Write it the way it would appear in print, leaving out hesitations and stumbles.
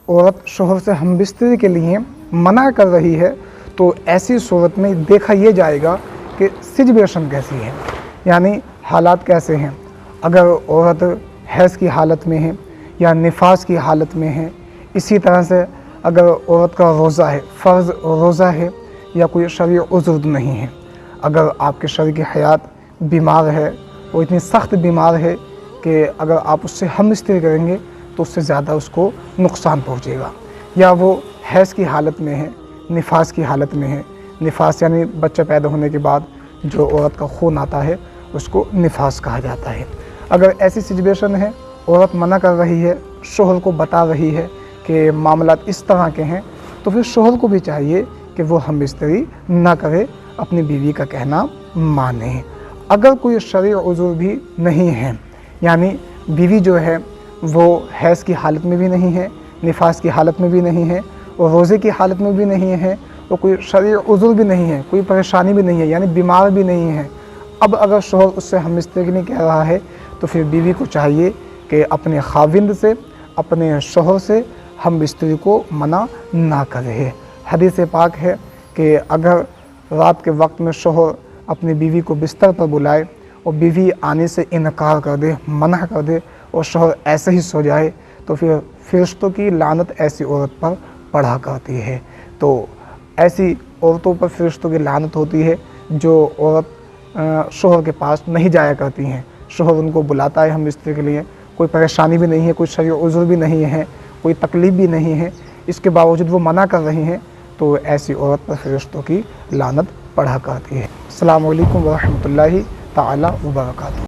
औरत शोहर से हमबिस्तरी के लिए मना कर रही है तो ऐसी सूरत में देखा यह जाएगा कि सिचुएशन कैसी है, यानी हालात कैसे हैं। अगर औरत हैज़ की हालत में है या निफास की हालत में है, इसी तरह से अगर औरत का रोज़ा है, फ़र्ज़ रोज़ा है या कोई शरई उज़्र नहीं है, अगर आपके शरीक हयात बीमार है, वो इतनी सख्त बीमार है कि अगर आप उससे हमबिस्तरी करेंगे तो उससे ज़्यादा उसको नुकसान पहुँचेगा, या वो हैज़ की हालत में है, निफास की हालत में है। निफास यानी बच्चा पैदा होने के बाद जो औरत का खून आता है उसको निफास कहा जाता है। अगर ऐसी सिचुएशन है, औरत मना कर रही है, शोहर को बता रही है कि मामलात इस तरह के हैं, तो फिर शोहर को भी चाहिए कि वो हमबिस्तरी ना करे, अपनी बीवी का कहना माने। अगर कोई शरई उज़्र भी नहीं है, यानी बीवी जो है वो हैज़ की हालत में भी नहीं है, निफास की हालत में भी नहीं है और रोज़े की हालत में भी नहीं है, और कोई शरई उज़्र भी नहीं है, कोई परेशानी भी नहीं है, यानी बीमार भी नहीं है। अब अगर शोहर उससे हमबिस्तरी नहीं कह रहा है तो फिर बीवी को चाहिए कि अपने खाविंद से, अपने शोहर से हमबिस्तरी को मना ना करे। हदीस पाक है कि अगर रात के वक्त में शोहर अपनी बीवी को बिस्तर पर बुलाए और बीवी आने से इनकार कर दे, मना कर दे और शोहर ऐसे ही सो जाए, तो फिर फरिश्तों की लानत ऐसी औरत पर पड़ा करती है। तो ऐसी औरतों पर फरिश्तों की लानत होती है जो औरत शोहर के पास नहीं जाया करती हैं। शोहर उनको बुलाता है हमबिस्तरी के लिए, कोई परेशानी भी नहीं है, कोई शरई उज़्र भी नहीं है, कोई तकलीफ़ भी नहीं है, इसके बावजूद वो मना कर रही हैं, तो ऐसी औरत पर फरिश्तों की लानत पड़ा करती है। अस्सलामु अलैकुम व रहमतुल्लाहि ताला व बरकातहू।